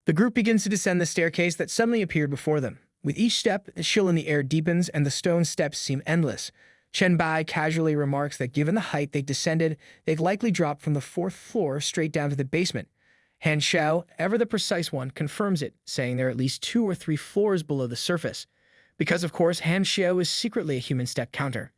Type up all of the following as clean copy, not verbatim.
The group begins to descend the staircase that suddenly appeared before them. With each step, the chill in the air deepens and the stone steps seem endless. Chen Bai casually remarks that given the height they descended, they'd likely drop from the fourth floor straight down to the basement. Han Xiao, ever the precise one, confirms it, saying they're at least 2 or 3 floors below the surface. Because, of course, Han Xiao is secretly a human step counter.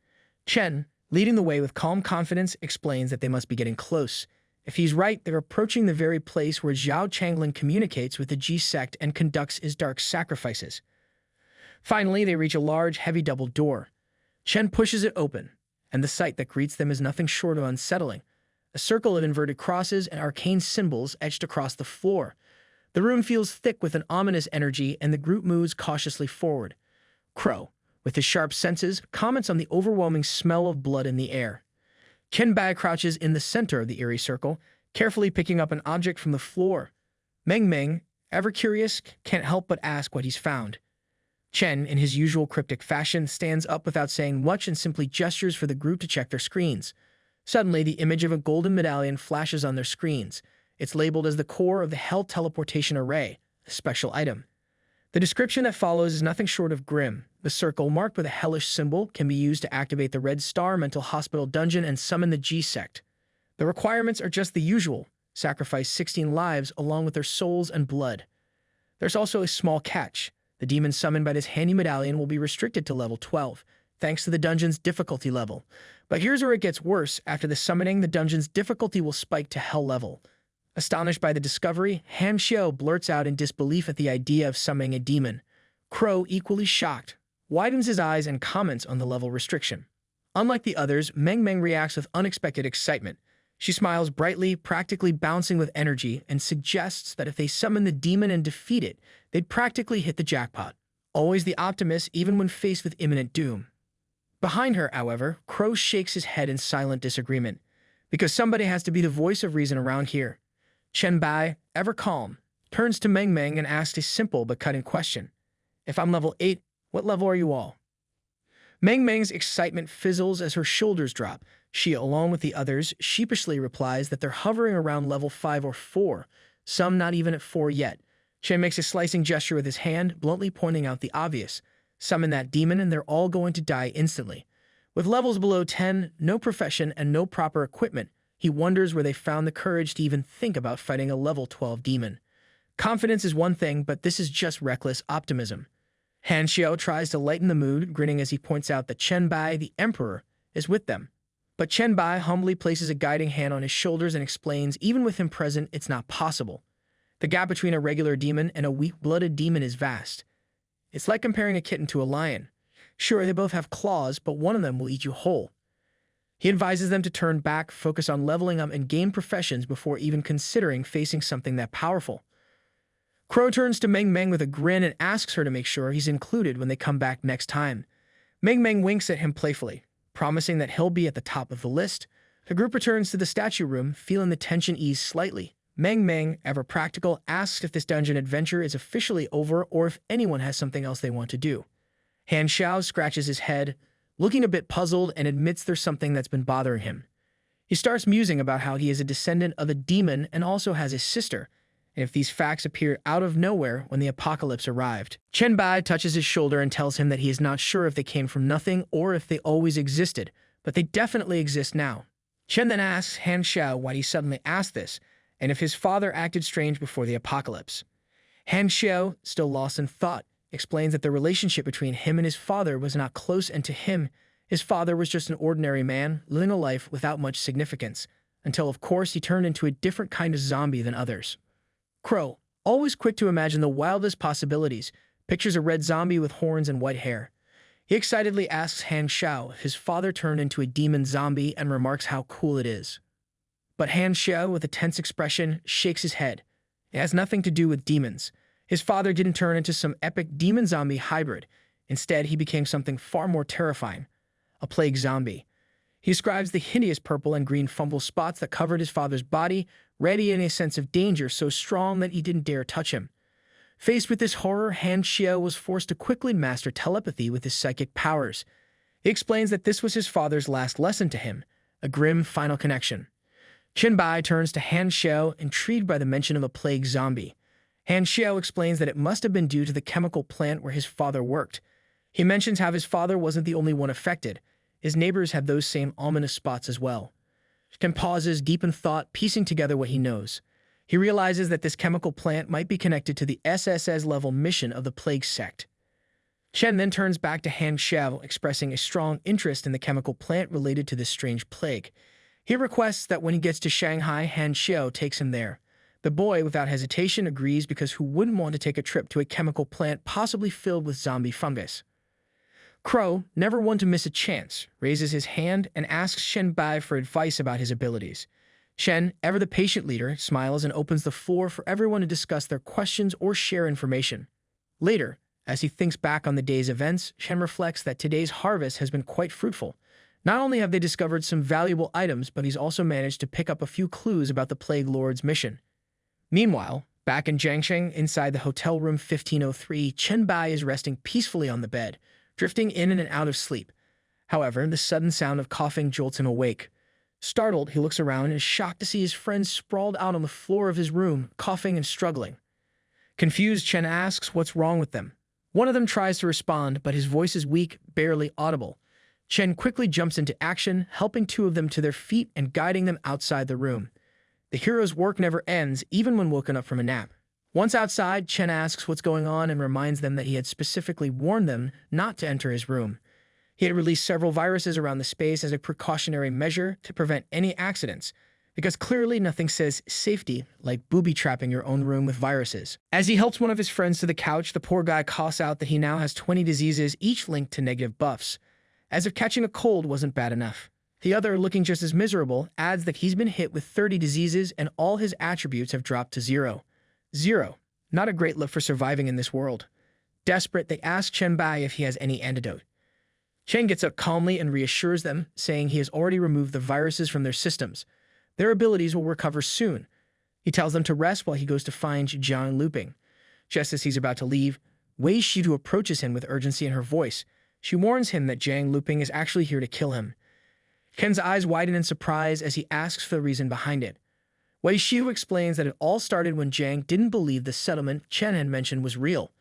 Chen, leading the way with calm confidence, explains that they must be getting close. If he's right, they're approaching the very place where Zhao Changlin communicates with the Ji sect and conducts his dark sacrifices. Finally, they reach a large, heavy double door. Chen pushes it open, and the sight that greets them is nothing short of unsettling. A circle of inverted crosses and arcane symbols etched across the floor. The room feels thick with an ominous energy, and the group moves cautiously forward. Crow, with his sharp senses, comments on the overwhelming smell of blood in the air. Chen Bai crouches in the center of the eerie circle, carefully picking up an object from the floor. Meng, ever curious, can't help but ask what he's found. Chen, in his usual cryptic fashion, stands up without saying much and simply gestures for the group to check their screens. Suddenly, the image of a golden medallion flashes on their screens. It's labeled as the core of the Hell Teleportation Array, a special item. The description that follows is nothing short of grim. The circle, marked with a hellish symbol, can be used to activate the Red Star Mental Hospital Dungeon and summon the G sect. The requirements are just the usual: sacrifice 16 lives along with their souls and blood. There's also a small catch. The demon summoned by this handy medallion will be restricted to level 12, thanks to the dungeon's difficulty level. But here's where it gets worse. After the summoning, the dungeon's difficulty will spike to hell level. Astonished by the discovery, Han Xiao blurts out in disbelief at the idea of summoning a demon. Crow, equally shocked, widens his eyes and comments on the level restriction. Unlike the others, Meng reacts with unexpected excitement. She smiles brightly, practically bouncing with energy, and suggests that if they summon the demon and defeat it, they'd practically hit the jackpot. Always the optimist, even when faced with imminent doom. Behind her, however, Crow shakes his head in silent disagreement. Because somebody has to be the voice of reason around here. Chen Bai, ever calm, turns to Meng and asks a simple but cutting question. If I'm level 8, what level are you all? Meng's excitement fizzles as her shoulders drop. She, along with the others, sheepishly replies that they're hovering around level 5 or 4, some not even at 4 yet. Chen makes a slicing gesture with his hand, bluntly pointing out the obvious. Summon that demon and they're all going to die instantly. With levels below 10, no profession, and no proper equipment, he wonders where they found the courage to even think about fighting a level 12 demon. Confidence is one thing, but this is just reckless optimism. Han Xiao tries to lighten the mood, grinning as he points out that Chen Bai, the emperor, is with them. But Chen Bai humbly places a guiding hand on his shoulders and explains even with him present, it's not possible. The gap between a regular demon and a weak-blooded demon is vast. It's like comparing a kitten to a lion. Sure, they both have claws, but one of them will eat you whole. He advises them to turn back, focus on leveling up, and gain professions before even considering facing something that powerful. Crow turns to Meng with a grin and asks her to make sure he's included when they come back next time. Meng winks at him playfully, promising that he'll be at the top of the list. The group returns to the statue room, feeling the tension ease slightly. Meng, ever practical, asks if this dungeon adventure is officially over or if anyone has something else they want to do. Han Xiao scratches his head, looking a bit puzzled, and admits there's something that's been bothering him. He starts musing about how he is a descendant of a demon and also has a sister, and if these facts appeared out of nowhere when the apocalypse arrived. Chen Bai touches his shoulder and tells him that he is not sure if they came from nothing or if they always existed, but they definitely exist now. Chen then asks Han Xiao why he suddenly asked this, and if his father acted strange before the apocalypse. Han Xiao, still lost in thought, explains that the relationship between him and his father was not close, and to him, his father was just an ordinary man living a life without much significance, until of course he turned into a different kind of zombie than others. Crow, always quick to imagine the wildest possibilities, pictures a red zombie with horns and white hair. He excitedly asks Han Xiao if his father turned into a demon zombie and remarks how cool it is. But Han Xiao, with a tense expression, shakes his head. It has nothing to do with demons. His father didn't turn into some epic demon-zombie hybrid. Instead, he became something far more terrifying, a plague zombie. He describes the hideous purple and green fungal spots that covered his father's body, radiating a sense of danger so strong that he didn't dare touch him. Faced with this horror, Han Xiao was forced to quickly master telepathy with his psychic powers. He explains that this was his father's last lesson to him, a grim final connection. Chen Bai turns to Han Xiao, intrigued by the mention of a plague zombie. Han Xiao explains that it must have been due to the chemical plant where his father worked. He mentions how his father wasn't the only one affected. His neighbors had those same ominous spots as well. Chen pauses, deep in thought, piecing together what he knows. He realizes that this chemical plant might be connected to the SSS-level mission of the plague sect. Chen then turns back to Han Xiao, expressing a strong interest in the chemical plant related to this strange plague. He requests that when he gets to Shanghai, Han Xiao takes him there. The boy, without hesitation, agrees because who wouldn't want to take a trip to a chemical plant possibly filled with zombie fungus? Crow, never one to miss a chance, raises his hand and asks Chen Bai for advice about his abilities. Chen, ever the patient leader, smiles and opens the floor for everyone to discuss their questions or share information. Later, as he thinks back on the day's events, Chen reflects that today's harvest has been quite fruitful. Not only have they discovered some valuable items, but he's also managed to pick up a few clues about the Plague Lord's mission. Meanwhile, back in Jiangsheng, inside the hotel room 1503, Chen Bai is resting peacefully on the bed, drifting in and out of sleep. However, the sudden sound of coughing jolts him awake. Startled, he looks around and is shocked to see his friends sprawled out on the floor of his room, coughing and struggling. Confused, Chen asks what's wrong with them. One of them tries to respond, but his voice is weak, barely audible. Chen quickly jumps into action, helping two of them to their feet and guiding them outside the room. The hero's work never ends, even when woken up from a nap. Once outside, Chen asks what's going on and reminds them that he had specifically warned them not to enter his room. He had released several viruses around the space as a precautionary measure to prevent any accidents, because clearly nothing says safety like booby-trapping your own room with viruses. As he helps one of his friends to the couch, the poor guy coughs out that he now has 20 diseases, each linked to negative buffs, as if catching a cold wasn't bad enough. The other, looking just as miserable, adds that he's been hit with 30 diseases and all his attributes have dropped to 0. 0. Not a great look for surviving in this world. Desperate, they ask Chen Bai if he has any antidote. Chen gets up calmly and reassures them, saying he has already removed the viruses from their systems. Their abilities will recover soon. He tells them to rest while he goes to find Jiang Luping. Just as he's about to leave, Wei Shihu approaches him with urgency in her voice. She warns him that Jiang Luping is actually here to kill him. Ken's eyes widen in surprise as he asks for the reason behind it. Wei Shihu explains that it all started when Jiang didn't believe the settlement Chen had mentioned was real.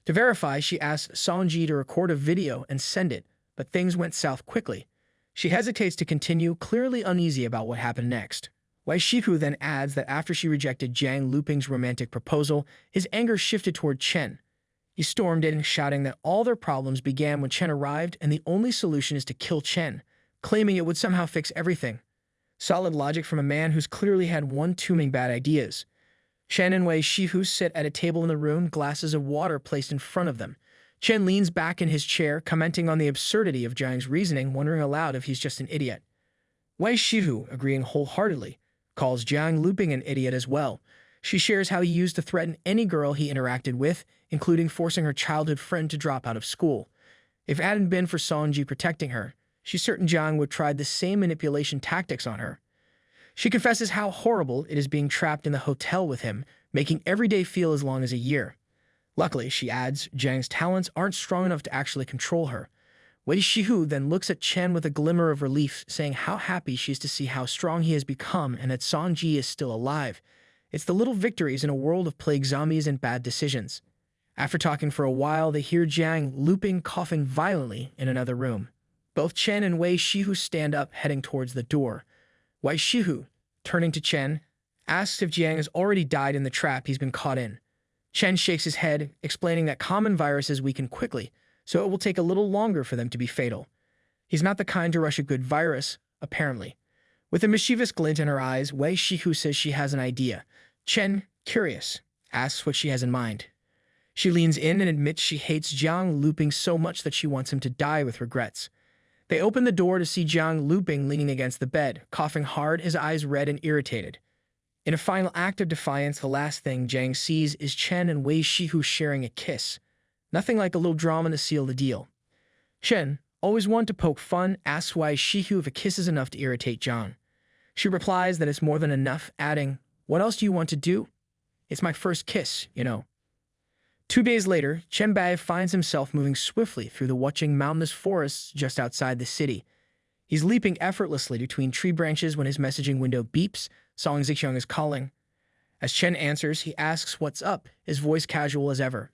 To verify, she asked Songji to record a video and send it, but things went south quickly. She hesitates to continue, clearly uneasy about what happened next. Wei Shihu then adds that after she rejected Jiang Luping's romantic proposal, his anger shifted toward Chen. He stormed in, shouting that all their problems began when Chen arrived and the only solution is to kill Chen, claiming it would somehow fix everything. Solid logic from a man who's clearly had one too many bad ideas. Chen and Wei Shihu sit at a table in the room, glasses of water placed in front of them. Chen leans back in his chair, commenting on the absurdity of Jiang's reasoning, wondering aloud if he's just an idiot. Wei Shihu, agreeing wholeheartedly, calls Jiang Luping an idiot as well. She shares how he used to threaten any girl he interacted with, including forcing her childhood friend to drop out of school. If it hadn't been for Songji protecting her, she's certain Jiang would try the same manipulation tactics on her. She confesses how horrible it is being trapped in the hotel with him, making every day feel as long as a year. Luckily, she adds, Jiang's talents aren't strong enough to actually control her. Wei Shihu then looks at Chen with a glimmer of relief, saying how happy she is to see how strong he has become and that Songji is still alive. It's the little victories in a world of plague zombies and bad decisions. After talking for a while, they hear Jiang Luping coughing violently in another room. Both Chen and Wei Shihu stand up, heading towards the door. Wei Shihu, turning to Chen, asks if Jiang has already died in the trap he's been caught in. Chen shakes his head, explaining that common viruses weaken quickly, so it will take a little longer for them to be fatal. He's not the kind to rush a good virus, apparently. With a mischievous glint in her eyes, Wei Shihu says she has an idea. Chen, curious, asks what she has in mind. She leans in and admits she hates Jiang Luping so much that she wants him to die with regrets. They open the door to see Jiang Luping leaning against the bed, coughing hard, his eyes red and irritated. In a final act of defiance, the last thing Jiang sees is Chen and Wei Shihu sharing a kiss. Nothing like a little drama to seal the deal. Chen, always one to poke fun, asks Wei Shihu if a kiss is enough to irritate Jiang. She replies that it's more than enough, adding, "What else do you want to do? It's my first kiss, you know." 2 days later, Chen Bai finds himself moving swiftly through the watching mountainous forests just outside the city. He's leaping effortlessly between tree branches when his messaging window beeps. Song Zixiang is calling. As Chen answers, he asks what's up, his voice casual as ever.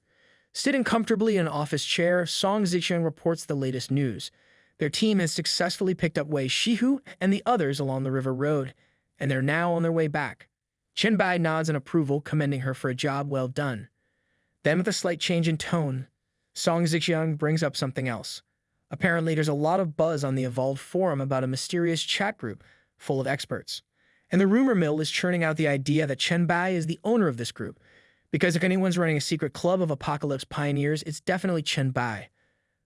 Sitting comfortably in an office chair, Song Zixiang reports the latest news. Their team has successfully picked up Wei Shihu and the others along the river road, and they're now on their way back. Chen Bai nods in approval, commending her for a job well done. Then, with a slight change in tone, Song Zixiang brings up something else. Apparently, there's a lot of buzz on the Evolved forum about a mysterious chat group full of experts. And the rumor mill is churning out the idea that Chen Bai is the owner of this group. Because if anyone's running a secret club of apocalypse pioneers, it's definitely Chen Bai.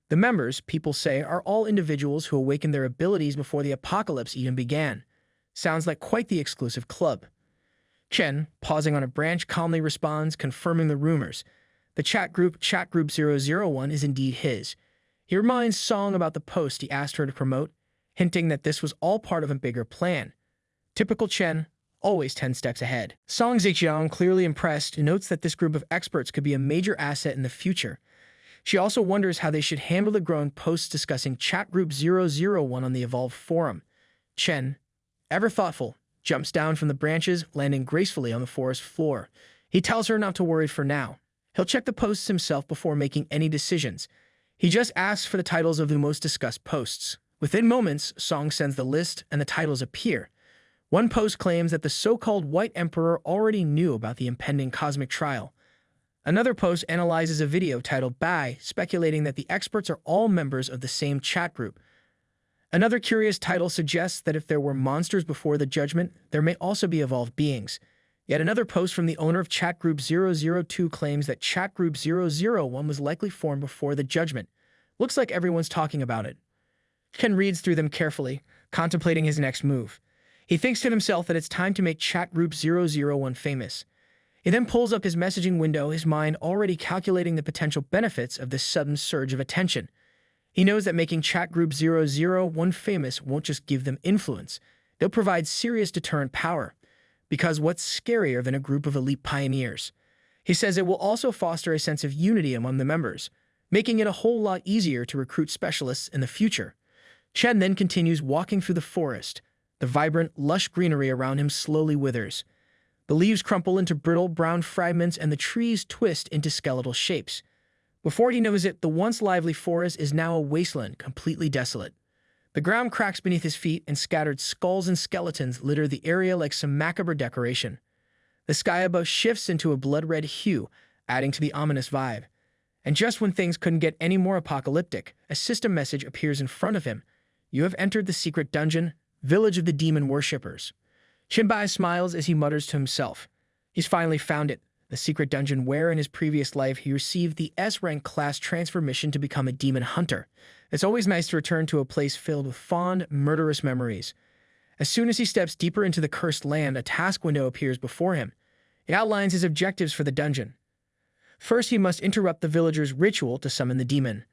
The members, people say, are all individuals who awakened their abilities before the apocalypse even began. Sounds like quite the exclusive club. Chen, pausing on a branch, calmly responds, confirming the rumors. The chat group 001 is indeed his. He reminds Song about the post he asked her to promote, hinting that this was all part of a bigger plan. Typical Chen, always 10 steps ahead. Song Zixiang, clearly impressed, notes that this group of experts could be a major asset in the future. She also wonders how they should handle the growing posts discussing chat group 001 on the Evolved forum. Chen, ever thoughtful, jumps down from the branches, landing gracefully on the forest floor. He tells her not to worry for now. He'll check the posts himself before making any decisions. He just asks for the titles of the most discussed posts. Within moments, Song sends the list and the titles appear. One post claims that the so-called White Emperor already knew about the impending cosmic trial. Another post analyzes a video titled Bai, speculating that the experts are all members of the same chat group. Another curious title suggests that if there were monsters before the judgment, there may also be evolved beings. Yet another post from the owner of chat group 002 claims that chat group 001 was likely formed before the judgment. Looks like everyone's talking about it. Chen reads through them carefully, contemplating his next move. He thinks to himself that it's time to make chat group 001 famous. He then pulls up his messaging window, his mind already calculating the potential benefits of this sudden surge of attention. He knows that making chat group 001 famous won't just give them influence. They'll provide serious deterrent power. Because what's scarier than a group of elite pioneers? He says it will also foster a sense of unity among the members, making it a whole lot easier to recruit specialists in the future. Chen then continues walking through the forest. The vibrant, lush greenery around him slowly withers. The leaves crumple into brittle, brown fragments and the trees twist into skeletal shapes. Before he knows it, the once lively forest is now a wasteland, completely desolate. The ground cracks beneath his feet and scattered skulls and skeletons litter the area like some macabre decoration. The sky above shifts into a blood-red hue, adding to the ominous vibe. And just when things couldn't get any more apocalyptic, a system message appears in front of him. You have entered the secret dungeon, village of the demon worshippers. Chen Bai smiles as he mutters to himself. He's finally found it, the secret dungeon where in his previous life he received the S-rank class transfer mission to become a demon hunter. It's always nice to return to a place filled with fond, murderous memories. As soon as he steps deeper into the cursed land, a task window appears before him. It outlines his objectives for the dungeon. First, he must interrupt the villagers' ritual to summon the demon.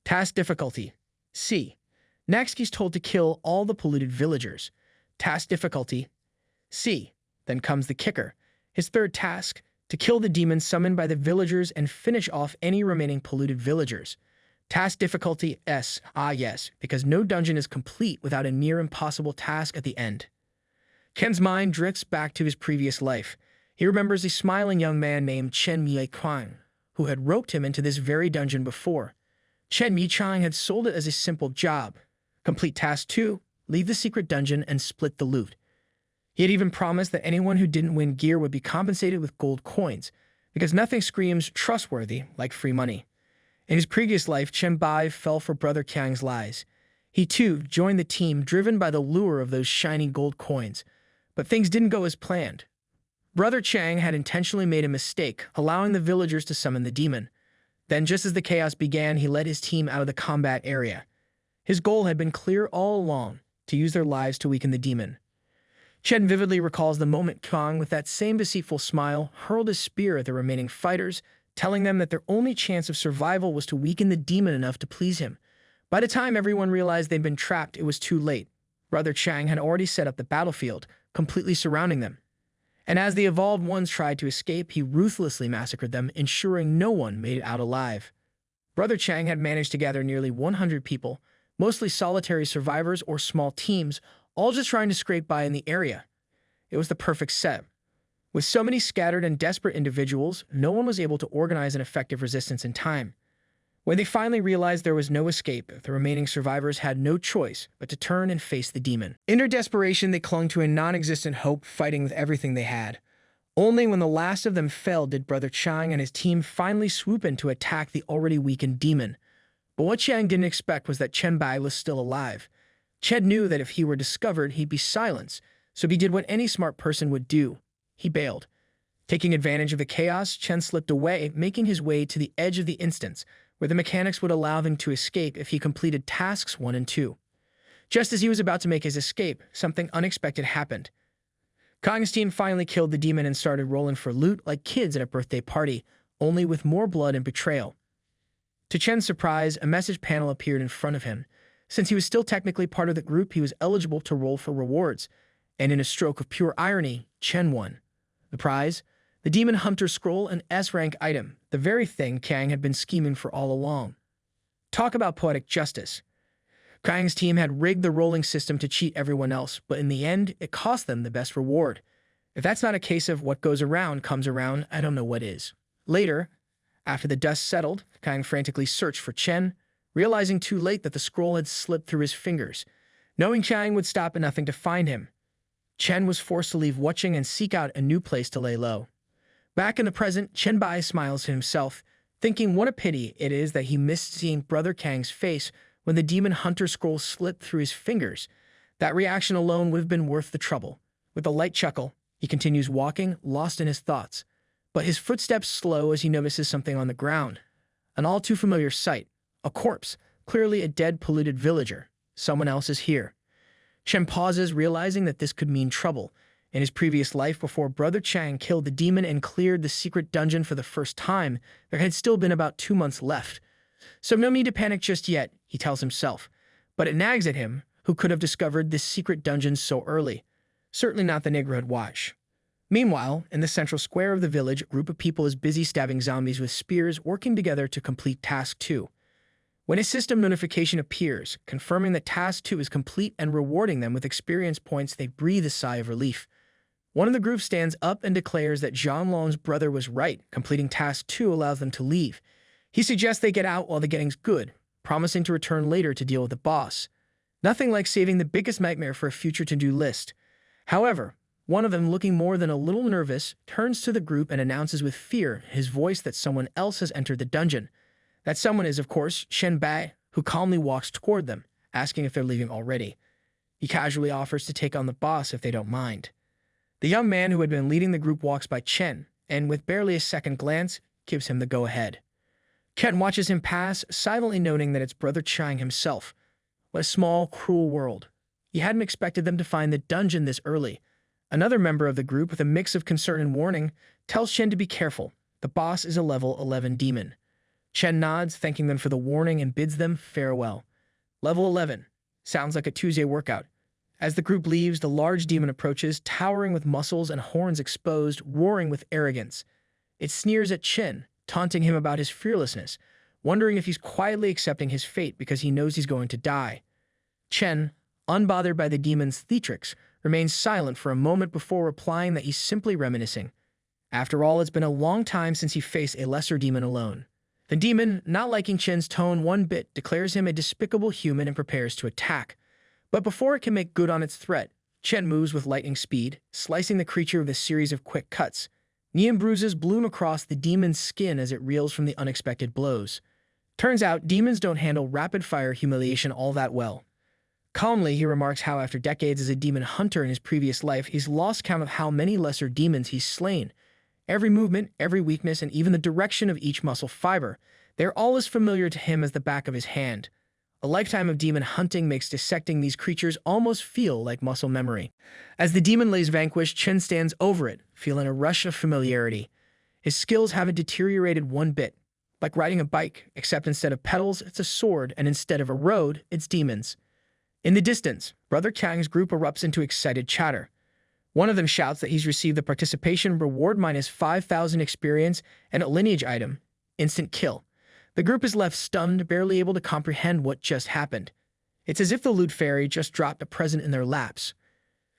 Task difficulty: C. Next, he's told to kill all the polluted villagers. Task difficulty: C. Then comes the kicker. His third task: to kill the demon summoned by the villagers and finish off any remaining polluted villagers. Task difficulty S. Ah yes, because no dungeon is complete without a near impossible task at the end. Ken's mind drifts back to his previous life. He remembers a smiling young man named Chen Michang, who had roped him into this very dungeon before. Chen Michang had sold it as a simple job. Complete task 2, leave the secret dungeon and split the loot. He had even promised that anyone who didn't win gear would be compensated with gold coins, because nothing screams trustworthy like free money. In his previous life, Chen Bai fell for Brother Qiang's lies. He too joined the team driven by the lure of those shiny gold coins, but things didn't go as planned. Brother Qiang had intentionally made a mistake, allowing the villagers to summon the demon. Then, just as the chaos began, he led his team out of the combat area. His goal had been clear all along, to use their lives to weaken the demon. Chen vividly recalls the moment Qiang, with that same deceitful smile, hurled his spear at the remaining fighters, telling them that their only chance of survival was to weaken the demon enough to please him. By the time everyone realized they'd been trapped, it was too late. Brother Qiang had already set up the battlefield, completely surrounding them. And as the evolved ones tried to escape, he ruthlessly massacred them, ensuring no one made it out alive. Brother Qiang had managed to gather nearly 100 people, mostly solitary survivors or small teams, all just trying to scrape by in the area. It was the perfect set. With so many scattered and desperate individuals, no one was able to organize an effective resistance in time. When they finally realized there was no escape, the remaining survivors had no choice but to turn and face the demon. In their desperation, they clung to a non-existent hope, fighting with everything they had. Only when the last of them fell did Brother Chang and his team finally swoop in to attack the already weakened demon. But what Chang didn't expect was that Chen Bai was still alive. Chen knew that if he were discovered, he'd be silenced, so he did what any smart person would do. He bailed. Taking advantage of the chaos, Chen slipped away, making his way to the edge of the instance, where the mechanics would allow him to escape if he completed tasks 1 and 2. Just as he was about to make his escape, something unexpected happened. Kang's team finally killed the demon and started rolling for loot like kids at a birthday party, only with more blood and betrayal. To Chen's surprise, a message panel appeared in front of him. Since he was still technically part of the group, he was eligible to roll for rewards, and in a stroke of pure irony, Chen won. The prize? The Demon Hunter Scroll, an S-rank item, the very thing Kang had been scheming for all along. Talk about poetic justice. Kang's team had rigged the rolling system to cheat everyone else, but in the end, it cost them the best reward. If that's not a case of what goes around comes around, I don't know what is. Later, after the dust settled, Kang frantically searched for Chen, realizing too late that the scroll had slipped through his fingers. Knowing Chang would stop at nothing to find him, Chen was forced to leave watching and seek out a new place to lay low. Back in the present, Chen Bai smiles to himself, thinking what a pity it is that he missed seeing Brother Kang's face when the Demon Hunter Scroll slipped through his fingers. That reaction alone would have been worth the trouble. With a light chuckle, he continues walking, lost in his thoughts. But his footsteps slow as he notices something on the ground. An all-too-familiar sight. A corpse, clearly a dead, polluted villager. Someone else is here. Chen pauses, realizing that this could mean trouble. In his previous life, before Brother Chang killed the demon and cleared the secret dungeon for the first time, there had still been about 2 months left. So no need to panic just yet, he tells himself. But it nags at him, who could have discovered this secret dungeon so early. Certainly not the neighborhood watch. Meanwhile, in the central square of the village, a group of people is busy stabbing zombies with spears, working together to complete Task 2. When a system notification appears, confirming that Task 2 is complete and rewarding them with experience points, they breathe a sigh of relief. One of the group stands up and declares that Zhanglong's brother was right. Completing Task 2 allows them to leave. He suggests they get out while the getting's good, promising to return later to deal with the boss. Nothing like saving the biggest nightmare for a future to-do list. However, one of them, looking more than a little nervous, turns to the group and announces with fear his voice that someone else has entered the dungeon. That someone is, of course, Chen Bai, who calmly walks toward them, asking if they're leaving already. He casually offers to take on the boss if they don't mind. The young man who had been leading the group walks by Chen, and with barely a second glance, gives him the go-ahead. Chen watches him pass, silently noting that it's Brother Chang himself. What a small, cruel world. He hadn't expected them to find the dungeon this early. Another member of the group, with a mix of concern and warning, tells Chen to be careful. The boss is a level 11 demon. Chen nods, thanking them for the warning, and bids them farewell. Level 11. Sounds like a Tuesday workout. As the group leaves, the large demon approaches, towering with muscles and horns exposed, roaring with arrogance. It sneers at Chen, taunting him about his fearlessness, wondering if he's quietly accepting his fate because he knows he's going to die. Chen, unbothered by the demon's theatrics, remains silent for a moment before replying that he's simply reminiscing. After all, it's been a long time since he faced a lesser demon alone. The demon, not liking Chen's tone one bit, declares him a despicable human and prepares to attack. But before it can make good on its threat, Chen moves with lightning speed, slicing the creature with a series of quick cuts. Neon bruises bloom across the demon's skin as it reels from the unexpected blows. Turns out, demons don't handle rapid-fire humiliation all that well. Calmly, he remarks how after decades as a demon hunter in his previous life, he's lost count of how many lesser demons he's slain. Every movement, every weakness, and even the direction of each muscle fiber, they're all as familiar to him as the back of his hand. A lifetime of demon hunting makes dissecting these creatures almost feel like muscle memory. As the demon lays vanquished, Chen stands over it, feeling a rush of familiarity. His skills haven't deteriorated one bit. Like riding a bike, except instead of pedals, it's a sword, and instead of a road, it's demons. In the distance, Brother Kang's group erupts into excited chatter. One of them shouts that he's received the participation reward minus 5,000 experience and a lineage item, instant kill. The group is left stunned, barely able to comprehend what just happened. It's as if the loot fairy just dropped a present in their laps.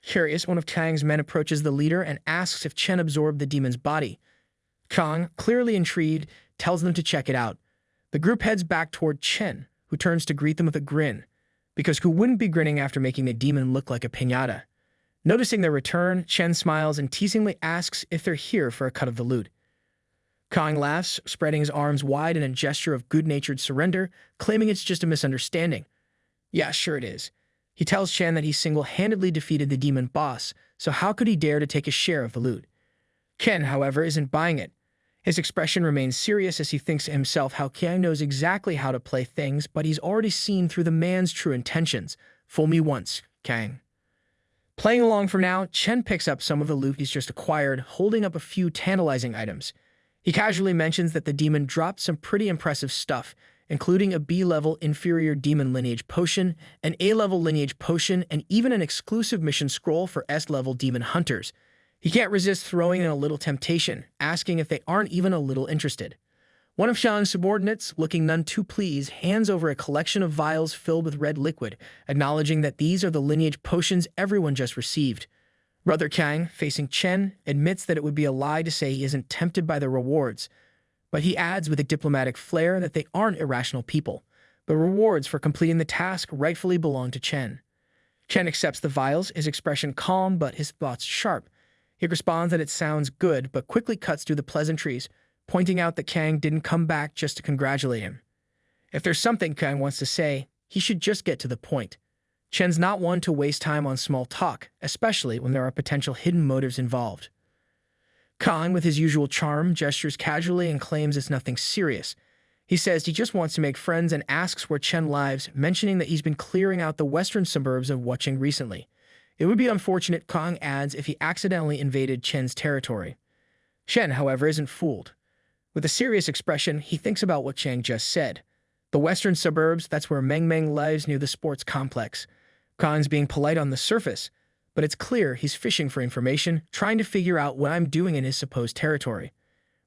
Curious, one of Kang's men approaches the leader and asks if Chen absorbed the demon's body. Kang, clearly intrigued, tells them to check it out. The group heads back toward Chen, who turns to greet them with a grin, because who wouldn't be grinning after making the demon look like a piñata? Noticing their return, Chen smiles and teasingly asks if they're here for a cut of the loot. Kang laughs, spreading his arms wide in a gesture of good-natured surrender, claiming it's just a misunderstanding. Yeah, sure it is. He tells Chen that he single-handedly defeated the demon boss, so how could he dare to take a share of the loot? Chen, however, isn't buying it. His expression remains serious as he thinks to himself how Kang knows exactly how to play things, but he's already seen through the man's true intentions. Fool me once, Kang. Playing along for now, Chen picks up some of the loot he's just acquired, holding up a few tantalizing items. He casually mentions that the demon dropped some pretty impressive stuff, including a B-level inferior demon lineage potion, an A-level lineage potion, and even an exclusive mission scroll for S-level demon hunters. He can't resist throwing in a little temptation, asking if they aren't even a little interested. One of Shan's subordinates, looking none too pleased, hands over a collection of vials filled with red liquid, acknowledging that these are the lineage potions everyone just received. Brother Kang, facing Chen, admits that it would be a lie to say he isn't tempted by the rewards, but he adds with a diplomatic flair that they aren't irrational people. The rewards for completing the task rightfully belong to Chen. Chen accepts the vials, his expression calm but his thoughts sharp. He responds that it sounds good, but quickly cuts through the pleasantries, pointing out that Kang didn't come back just to congratulate him. If there's something Kang wants to say, he should just get to the point. Chen's not one to waste time on small talk, especially when there are potential hidden motives involved. Kang, with his usual charm, gestures casually and claims it's nothing serious. He says he just wants to make friends and asks where Chen lives, mentioning that he's been clearing out the western suburbs of Wucheng recently. It would be unfortunate, Kang adds, if he accidentally invaded Chen's territory. Chen, however, isn't fooled. With a serious expression, he thinks about what Chang just said. The western suburbs, that's where Meng lives near the sports complex. Kang's being polite on the surface, but it's clear he's fishing for information, trying to figure out what I'm doing in his supposed territory.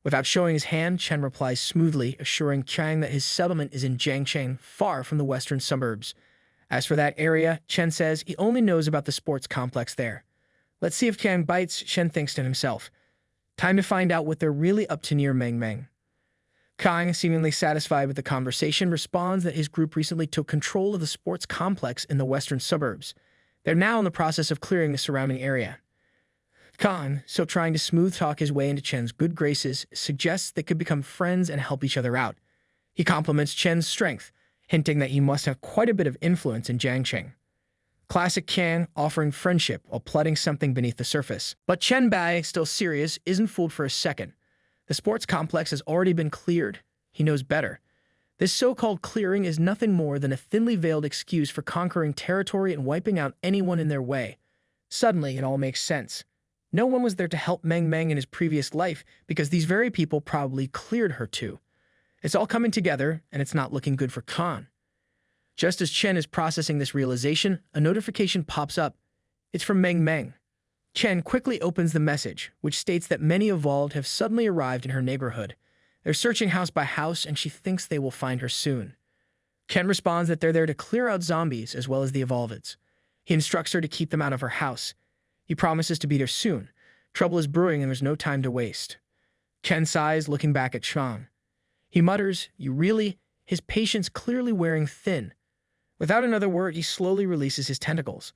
Without showing his hand, Chen replies smoothly, assuring Chang that his settlement is in Jiangcheng, far from the western suburbs. As for that area, Chen says he only knows about the sports complex there. Let's see if Kang bites, Chen thinks to himself. Time to find out what they're really up to near Meng. Kang, seemingly satisfied with the conversation, responds that his group recently took control of the sports complex in the western suburbs. They're now in the process of clearing the surrounding area. Kang, still trying to smooth talk his way into Chen's good graces, suggests they could become friends and help each other out. He compliments Chen's strength, hinting that he must have quite a bit of influence in Jiangcheng. Classic Kang, offering friendship while plotting something beneath the surface. But Chen Bai, still serious, isn't fooled for a second. The sports complex has already been cleared. He knows better. This so-called clearing is nothing more than a thinly veiled excuse for conquering territory and wiping out anyone in their way. Suddenly, it all makes sense. No one was there to help Meng in his previous life because these very people probably cleared her too. It's all coming together, and it's not looking good for Khan. Just as Chen is processing this realization, a notification pops up. It's from Meng. Chen quickly opens the message, which states that many evolved have suddenly arrived in her neighborhood. They're searching house by house, and she thinks they will find her soon. Chen responds that they're there to clear out zombies as well as the evolveds. He instructs her to keep them out of her house. He promises to be there soon. Trouble is brewing and there's no time to waste. Chen sighs, looking back at Chang. He mutters, "You really?" His patience clearly wearing thin. Without another word, he slowly releases his tentacles.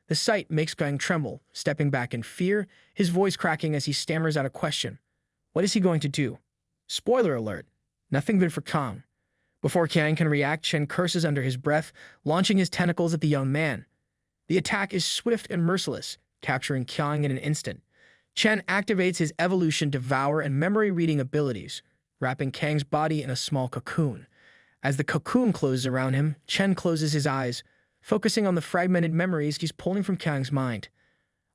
The sight makes Kang tremble, stepping back in fear, his voice cracking as he stammers out a question. What is he going to do? Spoiler alert. Nothing good for Kang. Before Kang can react, Chen curses under his breath, launching his tentacles at the young man. The attack is swift and merciless, capturing Kang in an instant. Chen activates his evolution devour and memory reading abilities, wrapping Kang's body in a small cocoon. As the cocoon closes around him, Chen closes his eyes, focusing on the fragmented memories he's pulling from Kang's mind.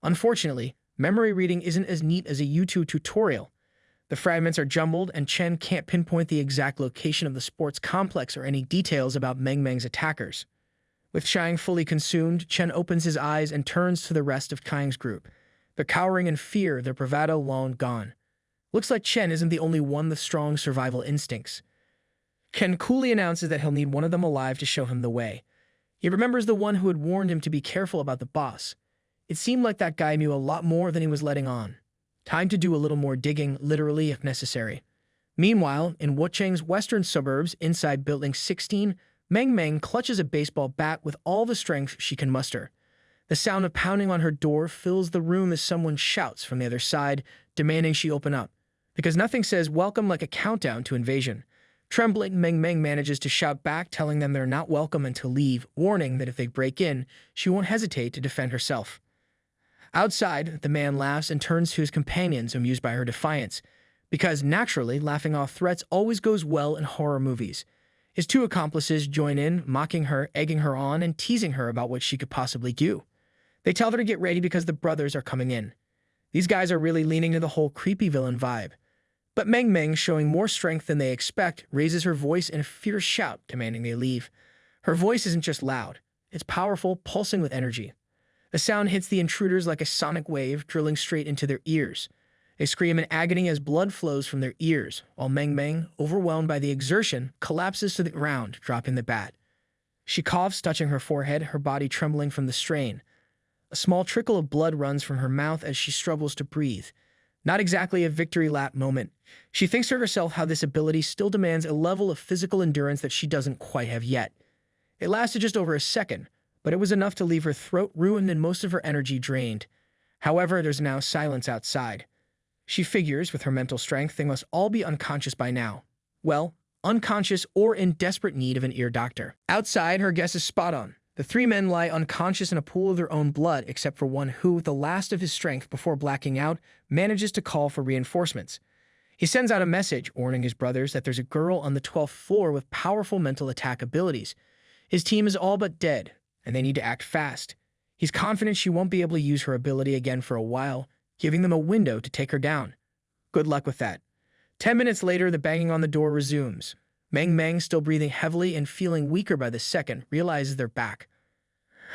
Unfortunately, memory reading isn't as neat as a YouTube tutorial. The fragments are jumbled, and Chen can't pinpoint the exact location of the sports complex or any details about Meng's attackers. With Chang fully consumed, Chen opens his eyes and turns to the rest of Kang's group. They're cowering in fear, their bravado long gone. Looks like Chen isn't the only one with strong survival instincts. Ken coolly announces that he'll need one of them alive to show him the way. He remembers the one who had warned him to be careful about the boss. It seemed like that guy knew a lot more than he was letting on. Time to do a little more digging, literally if necessary. Meanwhile, in Wucheng's western suburbs inside Building 16, Meng clutches a baseball bat with all the strength she can muster. The sound of pounding on her door fills the room as someone shouts from the other side, demanding she open up. Because nothing says welcome like a countdown to invasion. Trembling, Meng manages to shout back, telling them they're not welcome and to leave, warning that if they break in, she won't hesitate to defend herself. Outside, the man laughs and turns to his companions, amused by her defiance. Because, naturally, laughing off threats always goes well in horror movies. His two accomplices join in, mocking her, egging her on, and teasing her about what she could possibly do. They tell her to get ready because the brothers are coming in. These guys are really leaning to the whole creepy villain vibe. But Meng, showing more strength than they expect, raises her voice in a fierce shout, demanding they leave. Her voice isn't just loud. It's powerful, pulsing with energy. The sound hits the intruders like a sonic wave, drilling straight into their ears. They scream in agony as blood flows from their ears, while Meng, overwhelmed by the exertion, collapses to the ground, dropping the bat. She coughs, touching her forehead, her body trembling from the strain. A small trickle of blood runs from her mouth as she struggles to breathe. Not exactly a victory lap moment. She thinks to herself how this ability still demands a level of physical endurance that she doesn't quite have yet. It lasted just over a second, but it was enough to leave her throat ruined and most of her energy drained. However, there's now silence outside. She figures, with her mental strength, they must all be unconscious by now. Well, unconscious or in desperate need of an ear doctor. Outside, her guess is spot on. The three men lie unconscious in a pool of their own blood, except for one who, with the last of his strength before blacking out, manages to call for reinforcements. He sends out a message, warning his brothers that there's a girl on the 12th floor with powerful mental attack abilities. His team is all but dead, and they need to act fast. He's confident she won't be able to use her ability again for a while, giving them a window to take her down. Good luck with that. 10 minutes later, the banging on the door resumes. Meng, still breathing heavily and feeling weaker by the second, realizes they're back.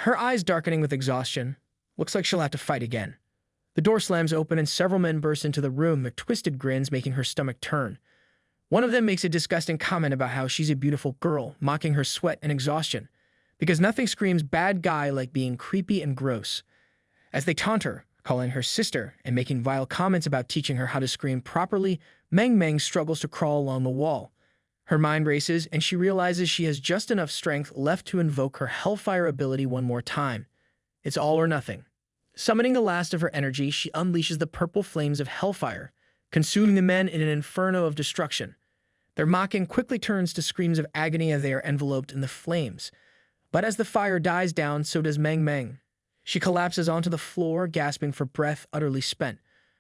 Her eyes darkening with exhaustion. Looks like she'll have to fight again. The door slams open and several men burst into the room, their twisted grins making her stomach turn. One of them makes a disgusting comment about how she's a beautiful girl, mocking her sweat and exhaustion, because nothing screams bad guy like being creepy and gross. As they taunt her, calling her sister and making vile comments about teaching her how to scream properly, Meng struggles to crawl along the wall. Her mind races, and she realizes she has just enough strength left to invoke her Hellfire ability one more time. It's all or nothing. Summoning the last of her energy, she unleashes the purple flames of Hellfire, consuming the men in an inferno of destruction. Their mocking quickly turns to screams of agony as they are enveloped in the flames. But as the fire dies down, so does Meng. She collapses onto the floor, gasping for breath, utterly spent.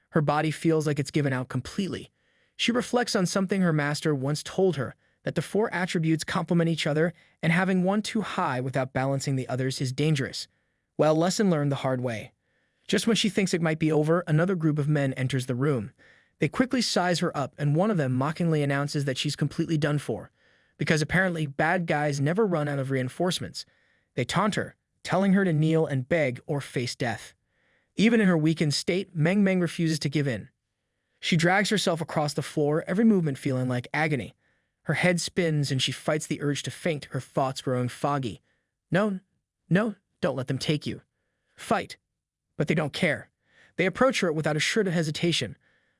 Her body feels like it's given out completely. She reflects on something her master once told her, that the four attributes complement each other, and having one too high without balancing the others is dangerous. Well, lesson learned the hard way. Just when she thinks it might be over, another group of men enters the room. They quickly size her up, and one of them mockingly announces that she's completely done for, because apparently bad guys never run out of reinforcements. They taunt her, telling her to kneel and beg or face death. Even in her weakened state, Meng refuses to give in. She drags herself across the floor, every movement feeling like agony. Her head spins and she fights the urge to faint, her thoughts growing foggy. No, don't let them take you. Fight. But they don't care. They approach her without a shred of hesitation.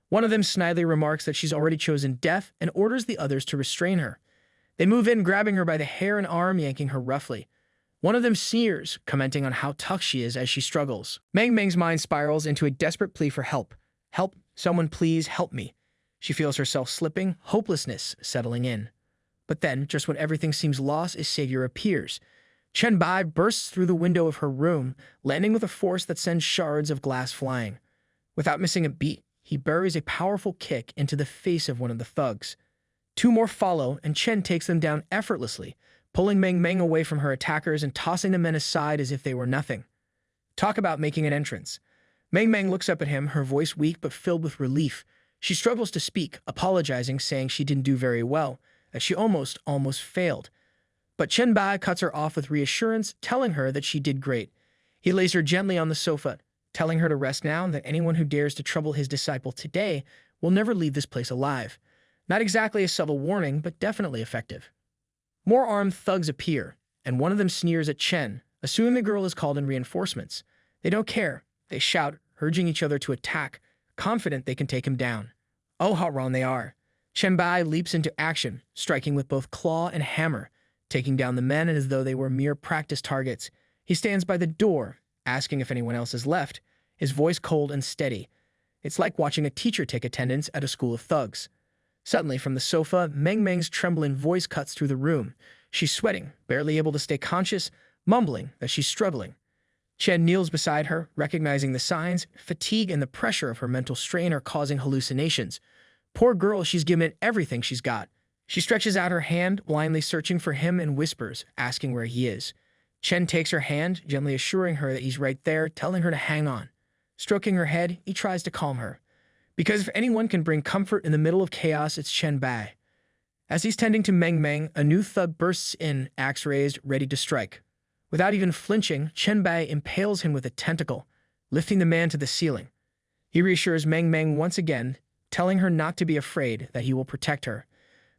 One of them snidely remarks that she's already chosen death and orders the others to restrain her. They move in, grabbing her by the hair and arm, yanking her roughly. One of them sneers, commenting on how tough she is as she struggles. Meng's mind spirals into a desperate plea for help. Help, someone please help me. She feels herself slipping, hopelessness settling in. But then, just when everything seems lost, a savior appears. Chen Bai bursts through the window of her room, landing with a force that sends shards of glass flying. Without missing a beat, he buries a powerful kick into the face of one of the thugs. Two more follow, and Chen takes them down effortlessly, pulling Meng away from her attackers and tossing the men aside as if they were nothing. Talk about making an entrance. Meng looks up at him, her voice weak but filled with relief. She struggles to speak, apologizing, saying she didn't do very well, that she almost failed. But Chen Bai cuts her off with reassurance, telling her that she did great. He lays her gently on the sofa, telling her to rest now, and that anyone who dares to trouble his disciple today will never leave this place alive. Not exactly a subtle warning, but definitely effective. More armed thugs appear, and one of them sneers at Chen, assuming the girl has called in reinforcements. They don't care. They shout, urging each other to attack, confident they can take him down. Oh, how wrong they are. Chen Bai leaps into action, striking with both claw and hammer, taking down the men as though they were mere practice targets. He stands by the door, asking if anyone else is left, his voice cold and steady. It's like watching a teacher take attendance at a school of thugs. Suddenly, from the sofa, Meng's trembling voice cuts through the room. She's sweating, barely able to stay conscious, mumbling that she's struggling. Chen kneels beside her, recognizing the signs. Fatigue and the pressure of her mental strain are causing hallucinations. Poor girl, she's given it everything she's got. She stretches out her hand, blindly searching for him, and whispers, asking where he is. Chen takes her hand, gently assuring her that he's right there, telling her to hang on. Stroking her head, he tries to calm her. Because if anyone can bring comfort in the middle of chaos, it's Chen Bai. As he's tending to Meng, a new thug bursts in, axe raised, ready to strike. Without even flinching, Chen Bai impales him with a tentacle, lifting the man to the ceiling. He reassures Meng once again, telling her not to be afraid, that he will protect her.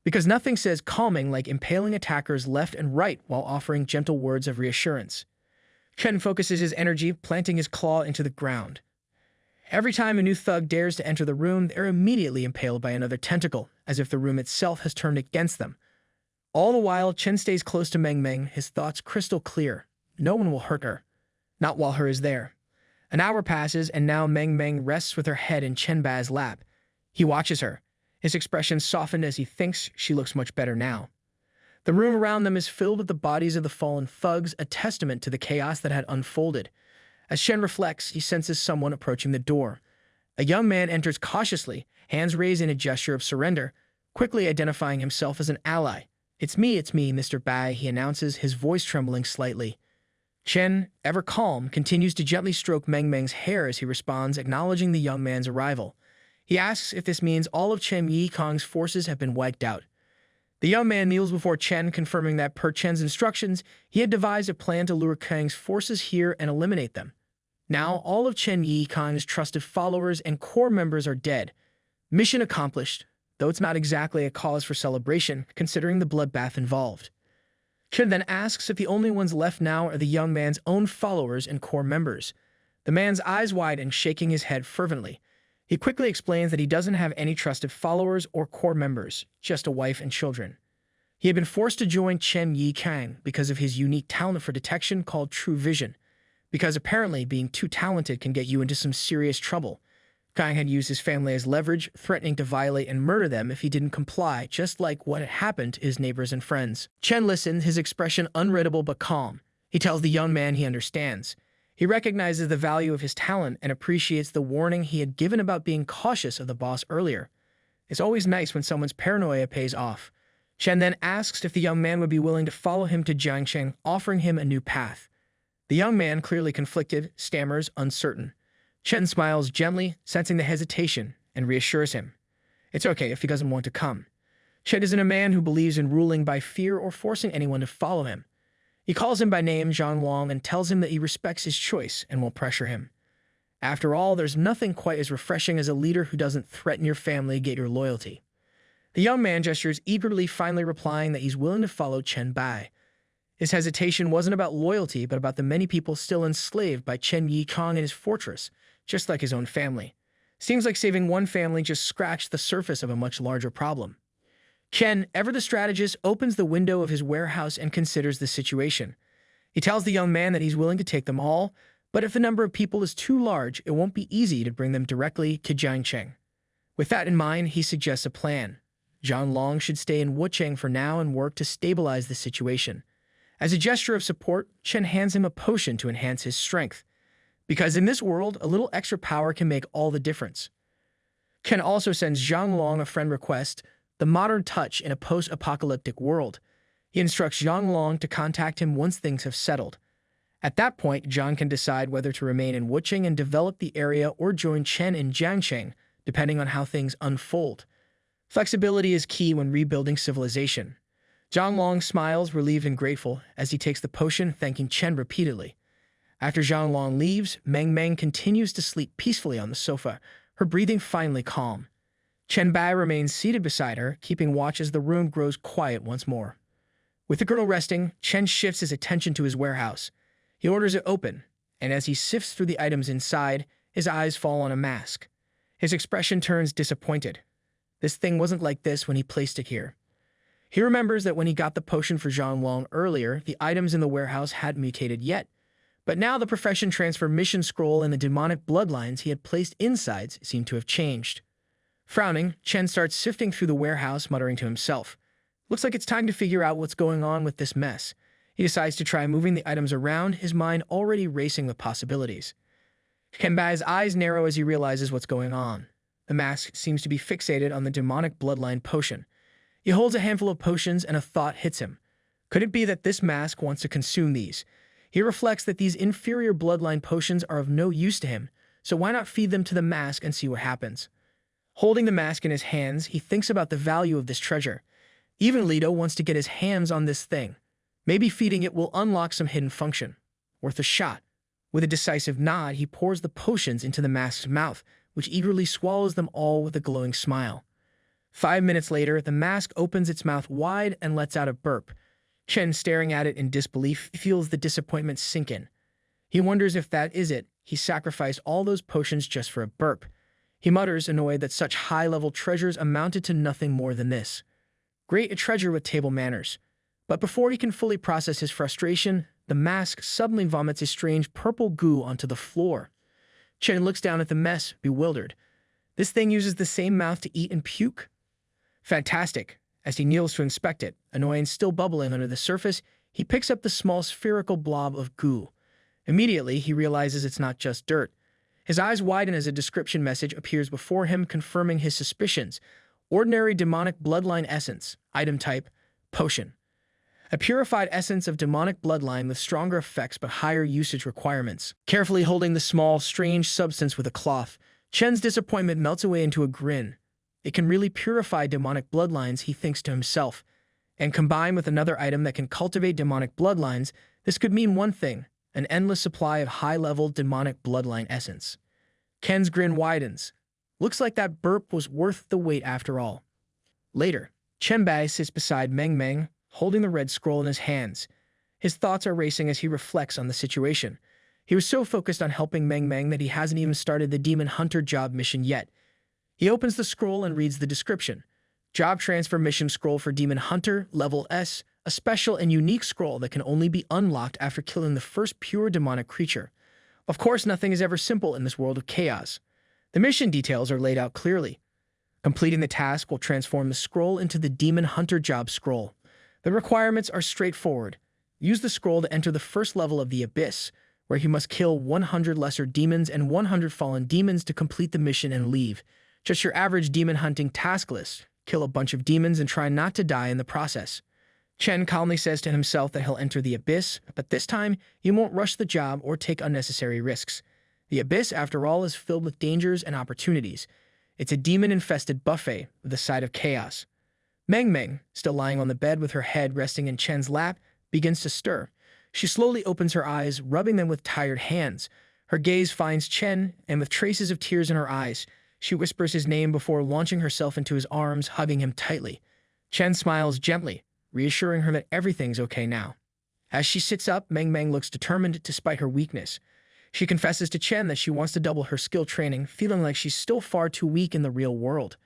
Because nothing says calming like impaling attackers left and right while offering gentle words of reassurance. Chen focuses his energy, planting his claw into the ground. Every time a new thug dares to enter the room, they're immediately impaled by another tentacle, as if the room itself has turned against them. All the while, Chen stays close to Meng, his thoughts crystal clear. No one will hurt her. Not while her is there. An hour passes, and now Meng rests with her head in Chen Bai's lap. He watches her, his expression softened as he thinks she looks much better now. The room around them is filled with the bodies of the fallen thugs, a testament to the chaos that had unfolded. As Chen reflects, he senses someone approaching the door. A young man enters cautiously, hands raised in a gesture of surrender, quickly identifying himself as an ally. It's me, Mr. Bai," he announces, his voice trembling slightly. Chen, ever calm, continues to gently stroke Meng's hair as he responds, acknowledging the young man's arrival. He asks if this means all of Chen Yikong's forces have been wiped out. The young man kneels before Chen, confirming that per Chen's instructions, he had devised a plan to lure Kang's forces here and eliminate them. Now, all of Chen Yikong's trusted followers and core members are dead. Mission accomplished, though it's not exactly a cause for celebration, considering the bloodbath involved. Chen then asks if the only ones left now are the young man's own followers and core members. The man's eyes wide and shaking his head fervently. He quickly explains that he doesn't have any trusted followers or core members, just a wife and children. He had been forced to join Chen Yikong because of his unique talent for detection called True Vision, because apparently being too talented can get you into some serious trouble. Kang had used his family as leverage, threatening to violate and murder them if he didn't comply, just like what had happened to his neighbors and friends. Chen listened, his expression unreadable but calm. He tells the young man he understands. He recognizes the value of his talent and appreciates the warning he had given about being cautious of the boss earlier. It's always nice when someone's paranoia pays off. Chen then asks if the young man would be willing to follow him to Jiangsheng, offering him a new path. The young man, clearly conflicted, stammers, uncertain. Chen smiles gently, sensing the hesitation, and reassures him. It's okay if he doesn't want to come. Chen isn't a man who believes in ruling by fear or forcing anyone to follow him. He calls him by name, Zhang and tells him that he respects his choice and won't pressure him. After all, there's nothing quite as refreshing as a leader who doesn't threaten your family to get your loyalty. The young man gestures eagerly, finally replying that he's willing to follow Chen Bai. His hesitation wasn't about loyalty, but about the many people still enslaved by Chen Yikong and his fortress, just like his own family. Seems like saving one family just scratched the surface of a much larger problem. Chen, ever the strategist, opens the window of his warehouse and considers the situation. He tells the young man that he's willing to take them all, but if the number of people is too large, it won't be easy to bring them directly to Jiangsheng. With that in mind, he suggests a plan. Zhang Long should stay in Wucheng for now and work to stabilize the situation. As a gesture of support, Chen hands him a potion to enhance his strength. Because in this world, a little extra power can make all the difference. Chen also sends Zhang Long a friend request, the modern touch in a post-apocalyptic world. He instructs Zhang Long to contact him once things have settled. At that point, Zhang can decide whether to remain in Wucheng and develop the area or join Chen in Jiangsheng, depending on how things unfold. Flexibility is key when rebuilding civilization. Zhang Long smiles, relieved and grateful, as he takes the potion, thanking Chen repeatedly. After Zhang Long leaves, Meng continues to sleep peacefully on the sofa, her breathing finally calm. Chen Bai remains seated beside her, keeping watch as the room grows quiet once more. With the girl resting, Chen shifts his attention to his warehouse. He orders it open, and as he sifts through the items inside, his eyes fall on a mask. His expression turns disappointed. This thing wasn't like this when he placed it here. He remembers that when he got the potion for Zhang Wang earlier, the items in the warehouse hadn't mutated yet. But now the profession transfer mission scroll and the demonic bloodlines he had placed inside seemed to have changed. Frowning, Chen starts sifting through the warehouse, muttering to himself. Looks like it's time to figure out what's going on with this mess. He decides to try moving the items around, his mind already racing with possibilities. Chen Bai's eyes narrow as he realizes what's going on. The mask seems to be fixated on the demonic bloodline potion. He holds a handful of potions and a thought hits him. Could it be that this mask wants to consume these? He reflects that these inferior bloodline potions are of no use to him, so why not feed them to the mask and see what happens? Holding the mask in his hands, he thinks about the value of this treasure. Even Leto wants to get his hands on this thing. Maybe feeding it will unlock some hidden function. Worth a shot. With a decisive nod, he pours the potions into the mask's mouth, which eagerly swallows them all with a glowing smile. 5 minutes later, the mask opens its mouth wide and lets out a burp. Chen, staring at it in disbelief, feels the disappointment sink in. He wonders if that is it. He sacrificed all those potions just for a burp. He mutters, annoyed that such high-level treasures amounted to nothing more than this. Great a treasure with table manners. But before he can fully process his frustration, the mask suddenly vomits a strange purple goo onto the floor. Chen looks down at the mess, bewildered. This thing uses the same mouth to eat and puke? Fantastic. As he kneels to inspect it, annoyance still bubbling under the surface, he picks up the small spherical blob of goo. Immediately, he realizes it's not just dirt. His eyes widen as a description message appears before him, confirming his suspicions. Ordinary demonic bloodline essence. Item type, potion. A purified essence of demonic bloodline with stronger effects but higher usage requirements. Carefully holding the small, strange substance with a cloth, Chen's disappointment melts away into a grin. It can really purify demonic bloodlines, he thinks to himself. And combined with another item that can cultivate demonic bloodlines, this could mean one thing: an endless supply of high-level demonic bloodline essence. Ken's grin widens. Looks like that burp was worth the wait after all. Later, Chen Bai sits beside Meng, holding the red scroll in his hands. His thoughts are racing as he reflects on the situation. He was so focused on helping Meng that he hasn't even started the Demon Hunter job mission yet. He opens the scroll and reads the description. Job transfer mission scroll for Demon Hunter, level S, a special and unique scroll that can only be unlocked after killing the first pure demonic creature. Of course, nothing is ever simple in this world of chaos. The mission details are laid out clearly. Completing the task will transform the scroll into the Demon Hunter job scroll. The requirements are straightforward. Use the scroll to enter the first level of the Abyss, where you must kill 100 lesser demons and 100 fallen demons to complete the mission and leave. Just your average demon hunting task list. Kill a bunch of demons and try not to die in the process. Chen calmly says to himself that he'll enter the Abyss, but this time he won't rush the job or take unnecessary risks. The Abyss, after all, is filled with dangers and opportunities. It's a demon-infested buffet with a side of chaos. Meng, still lying on the bed with her head resting in Chen's lap, begins to stir. She slowly opens her eyes, rubbing them with tired hands. Her gaze finds Chen, and with traces of tears in her eyes, she whispers his name before launching herself into his arms, hugging him tightly. Chen smiles gently, reassuring her that everything's okay now. As she sits up, Meng looks determined despite her weakness. She confesses to Chen that she wants to double her skill training, feeling like she's still far too weak in the real world.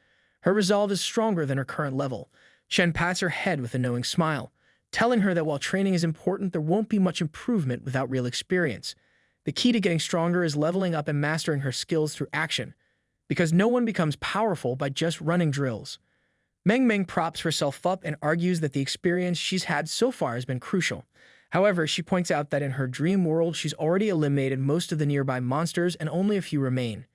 Her resolve is stronger than her current level. Chen pats her head with a knowing smile, telling her that while training is important, there won't be much improvement without real experience. The key to getting stronger is leveling up and mastering her skills through action, because no one becomes powerful by just running drills. Meng props herself up and argues that the experience she's had so far has been crucial. However, she points out that in her dream world, she's already eliminated most of the nearby monsters and only a few remain.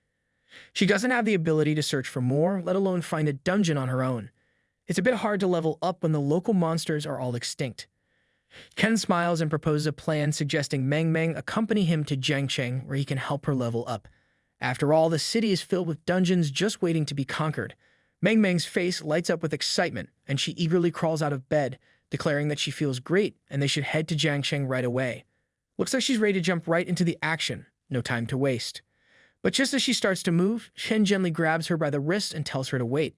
She doesn't have the ability to search for more, let alone find a dungeon on her own. It's a bit hard to level up when the local monsters are all extinct. Ken smiles and proposes a plan, suggesting Meng accompany him to Jiangcheng, where he can help her level up. After all, the city is filled with dungeons just waiting to be conquered. Meng's face lights up with excitement, and she eagerly crawls out of bed, declaring that she feels great and they should head to Jiangcheng right away. Looks like she's ready to jump right into the action, no time to waste. But just as she starts to move, Chen gently grabs her by the wrist and tells her to wait.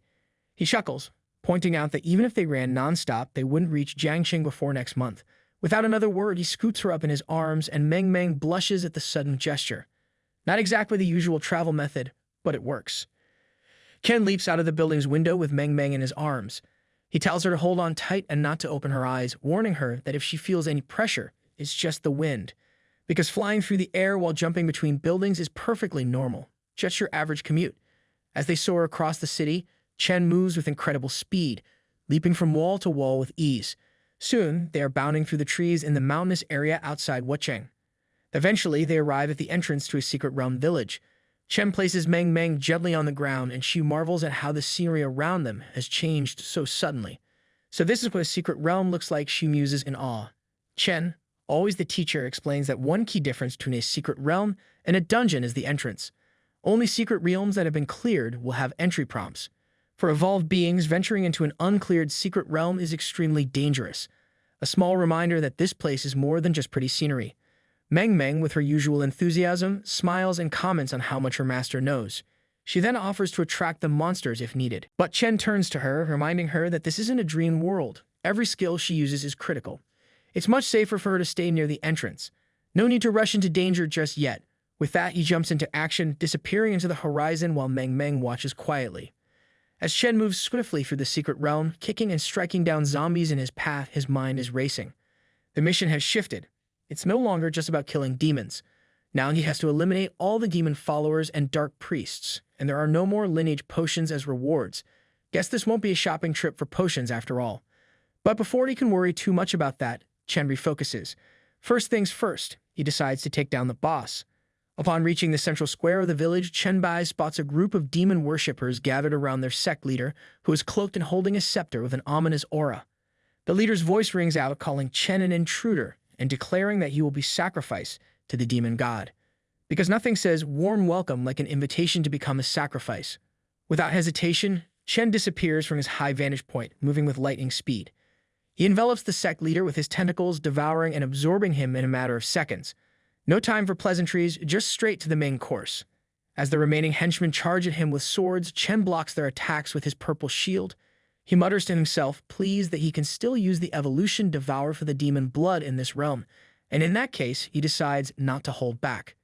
He chuckles, pointing out that even if they ran non-stop, they wouldn't reach Jiangcheng before next month, Without another word, he scoots her up in his arms, and Meng blushes at the sudden gesture. Not exactly the usual travel method, but it works. Chen leaps out of the building's window with Meng in his arms. He tells her to hold on tight and not to open her eyes, warning her that if she feels any pressure, it's just the wind. Because flying through the air while jumping between buildings is perfectly normal, just your average commute. As they soar across the city, Chen moves with incredible speed, leaping from wall to wall with ease. Soon, they are bounding through the trees in the mountainous area outside Wucheng. Eventually, they arrive at the entrance to a secret realm village. Chen places Meng gently on the ground, and she marvels at how the scenery around them has changed so suddenly. So this is what a secret realm looks like, she muses in awe. Chen, always the teacher, explains that one key difference between a secret realm and a dungeon is the entrance. Only secret realms that have been cleared will have entry prompts. For evolved beings, venturing into an uncleared secret realm is extremely dangerous. A small reminder that this place is more than just pretty scenery. Meng, with her usual enthusiasm, smiles and comments on how much her master knows. She then offers to attract the monsters if needed. But Chen turns to her, reminding her that this isn't a dream world. Every skill she uses is critical. It's much safer for her to stay near the entrance. No need to rush into danger just yet. With that, he jumps into action, disappearing into the horizon while Meng watches quietly. As Chen moves swiftly through the secret realm, kicking and striking down zombies in his path, his mind is racing. The mission has shifted. It's no longer just about killing demons. Now he has to eliminate all the demon followers and dark priests, and there are no more lineage potions as rewards. Guess this won't be a shopping trip for potions after all. But before he can worry too much about that, Chen refocuses. First things first, he decides to take down the boss. Upon reaching the central square of the village, Chen Bai spots a group of demon worshippers gathered around their sect leader, who is cloaked and holding a scepter with an ominous aura. The leader's voice rings out, calling Chen an intruder and declaring that he will be sacrificed to the demon god. Because nothing says warm welcome like an invitation to become a sacrifice. Without hesitation, Chen disappears from his high vantage point, moving with lightning speed. He envelops the sect leader with his tentacles, devouring and absorbing him in a matter of seconds. No time for pleasantries, just straight to the main course. As the remaining henchmen charge at him with swords, Chen blocks their attacks with his purple shield. He mutters to himself, pleased that he can still use the evolution devour for the demon blood in this realm, and in that case, he decides not to hold back.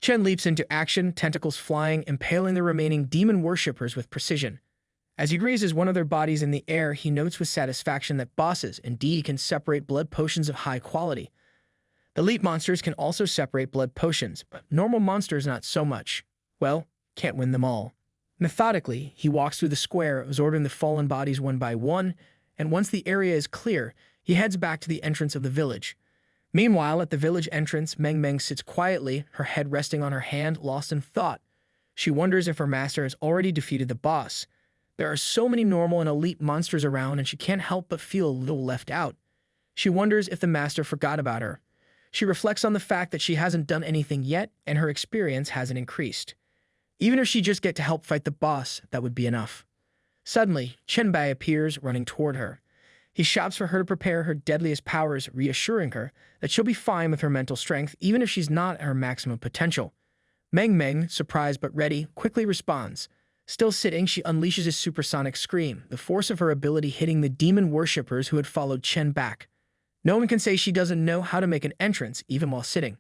Chen leaps into action, tentacles flying, impaling the remaining demon worshippers with precision. As he grazes one of their bodies in the air, he notes with satisfaction that bosses indeed can separate blood potions of high quality. The elite monsters can also separate blood potions, but normal monsters not so much. Well, can't win them all. Methodically, he walks through the square, absorbing the fallen bodies one by one, and once the area is clear, he heads back to the entrance of the village. Meanwhile, at the village entrance, Meng sits quietly, her head resting on her hand, lost in thought. She wonders if her master has already defeated the boss. There are so many normal and elite monsters around, and she can't help but feel a little left out. She wonders if the master forgot about her. She reflects on the fact that she hasn't done anything yet, and her experience hasn't increased. Even if she just get to help fight the boss, that would be enough. Suddenly, Chen Bai appears, running toward her. He shouts for her to prepare her deadliest powers, reassuring her that she'll be fine with her mental strength, even if she's not at her maximum potential. Meng, surprised but ready, quickly responds. Still sitting, she unleashes a supersonic scream, the force of her ability hitting the demon worshippers who had followed Chen back. No one can say she doesn't know how to make an entrance, even while sitting.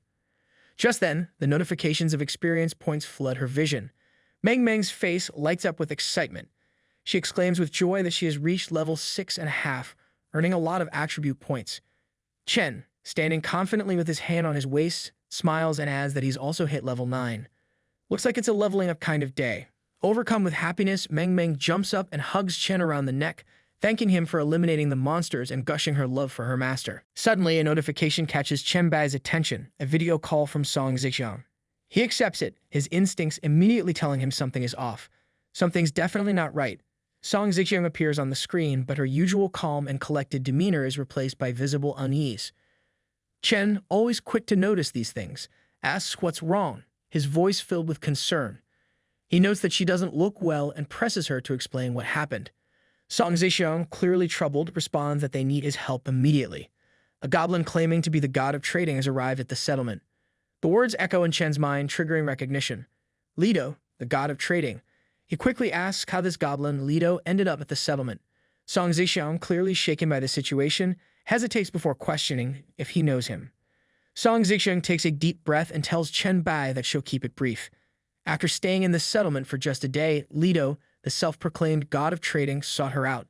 Just then, the notifications of experience points flood her vision. Meng's face lights up with excitement. She exclaims with joy that she has reached level 6.5, earning a lot of attribute points. Chen, standing confidently with his hand on his waist, smiles and adds that he's also hit level 9. Looks like it's a leveling up kind of day. Overcome with happiness, Meng jumps up and hugs Chen around the neck, thanking him for eliminating the monsters and gushing her love for her master. Suddenly, a notification catches Chen Bai's attention, a video call from Song Zixiang. He accepts it, his instincts immediately telling him something is off. Something's definitely not right. Song Zixiang appears on the screen, but her usual calm and collected demeanor is replaced by visible unease. Chen, always quick to notice these things, asks what's wrong, his voice filled with concern. He notes that she doesn't look well and presses her to explain what happened. Song Zixiang, clearly troubled, responds that they need his help immediately. A goblin claiming to be the god of trading has arrived at the settlement. The words echo in Chen's mind, triggering recognition. Lido, the god of trading. He quickly asks how this goblin, Lido, ended up at the settlement. Song Zixiang, clearly shaken by the situation, hesitates before questioning if he knows him. Song Zixiang takes a deep breath and tells Chen Bai that she'll keep it brief. After staying in the settlement for just a day, Lido, the self-proclaimed god of trading, sought her out.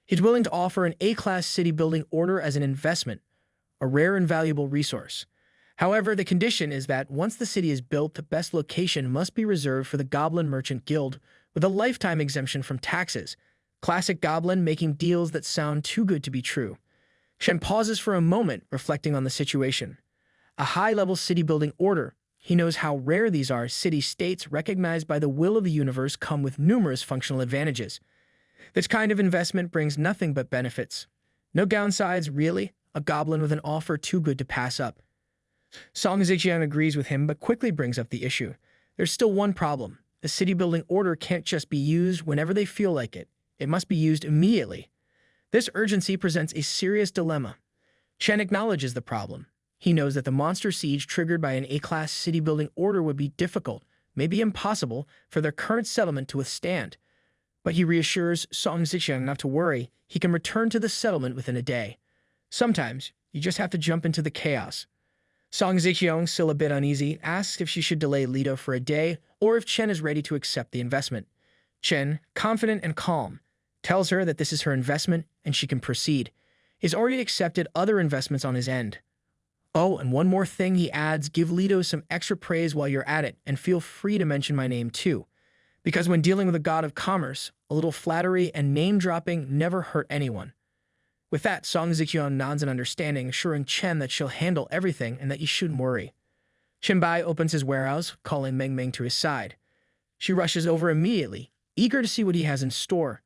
He's willing to offer an A-class city-building order as an investment, a rare and valuable resource. However, the condition is that once the city is built, the best location must be reserved for the Goblin Merchant Guild, with a lifetime exemption from taxes. Classic Goblin making deals that sound too good to be true. Shen pauses for a moment, reflecting on the situation. A high-level city-building order. He knows how rare these are. City-states recognized by the will of the universe come with numerous functional advantages. This kind of investment brings nothing but benefits. No downsides, really. A goblin with an offer too good to pass up. Song Zixiang agrees with him, but quickly brings up the issue. There's still one problem. The city-building order can't just be used whenever they feel like it. It must be used immediately. This urgency presents a serious dilemma. Chen acknowledges the problem. He knows that the monster siege triggered by an A-class city-building order would be difficult, maybe impossible, for their current settlement to withstand. But he reassures Song Zixiang not to worry. He can return to the settlement within a day. Sometimes, you just have to jump into the chaos. Song Zixiang, still a bit uneasy, asks if she should delay Lido for a day or if Chen is ready to accept the investment. Chen, confident and calm, tells her that this is her investment and she can proceed. He's already accepted other investments on his end. Oh, and one more thing, he adds, give Lido some extra praise while you're at it, and feel free to mention my name too. Because when dealing with a god of commerce, a little flattery and name-dropping never hurt anyone. With that, Song Zixiang nods in understanding, assuring Chen that she'll handle everything and that you shouldn't worry. Chen Bai opens his warehouse, calling Meng to his side. She rushes over immediately, eager to see what he has in store.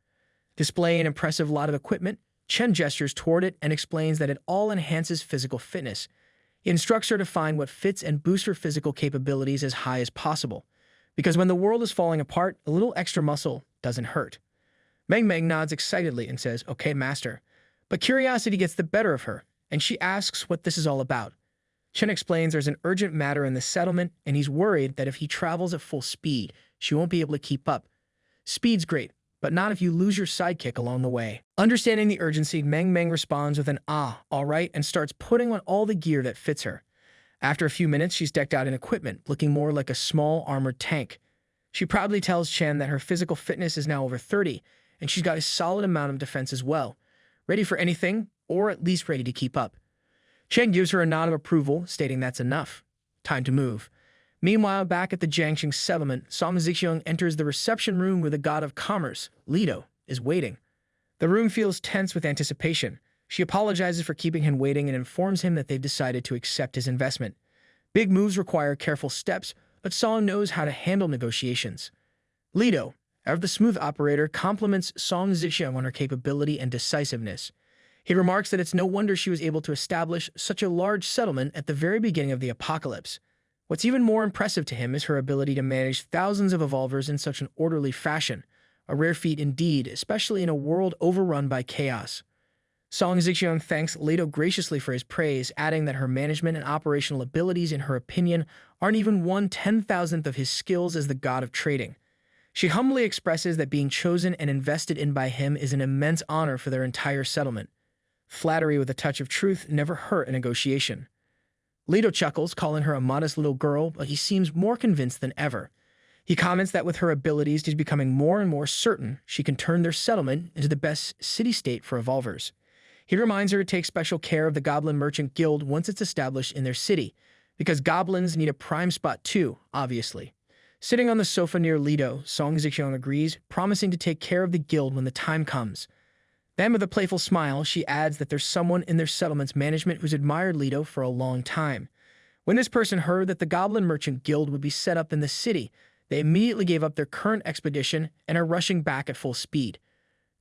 Displaying an impressive lot of equipment, Chen gestures toward it and explains that it all enhances physical fitness. He instructs her to find what fits and boosts her physical capabilities as high as possible. Because when the world is falling apart, a little extra muscle doesn't hurt. Meng nods excitedly and says, "Okay, master." But curiosity gets the better of her, and she asks what this is all about. Chen explains there's an urgent matter in the settlement, and he's worried that if he travels at full speed, she won't be able to keep up. Speed's great, but not if you lose your sidekick along the way. Understanding the urgency, Meng responds with an all right, and starts putting on all the gear that fits her. After a few minutes, she's decked out in equipment, looking more like a small armored tank. She proudly tells Chen that her physical fitness is now over 30, and she's got a solid amount of defense as well. Ready for anything, or at least ready to keep up. Chen gives her a nod of approval, stating that's enough. Time to move. Meanwhile, back at the Jiangxing settlement, Song Zixiang enters the reception room where the god of commerce, Lido, is waiting. The room feels tense with anticipation. She apologizes for keeping him waiting and informs him that they've decided to accept his investment. Big moves require careful steps, but Song knows how to handle negotiations. Lido, ever the smooth operator, compliments Song Zixiang on her capability and decisiveness. He remarks that it's no wonder she was able to establish such a large settlement at the very beginning of the apocalypse. What's even more impressive to him is her ability to manage thousands of evolvers in such an orderly fashion, a rare feat indeed, especially in a world overrun by chaos. Song Zixiang thanks Lido graciously for his praise, adding that her management and operational abilities, in her opinion, aren't even 1/10,000th of his skills as the god of trading. She humbly expresses that being chosen and invested in by him is an immense honor for their entire settlement. Flattery with a touch of truth never hurt a negotiation. Lido chuckles, calling her a modest little girl, but he seems more convinced than ever. He comments that with her abilities, he's becoming more and more certain she can turn their settlement into the best city-state for evolvers. He reminds her to take special care of the Goblin Merchant Guild once it's established in their city, because goblins need a prime spot too, obviously. Sitting on the sofa near Lido, Song Zixiang agrees, promising to take care of the guild when the time comes. Then, with a playful smile, she adds that there's someone in their settlement's management who's admired Lido for a long time. When this person heard that the Goblin Merchant Guild would be set up in the city, they immediately gave up their current expedition and are rushing back at full speed.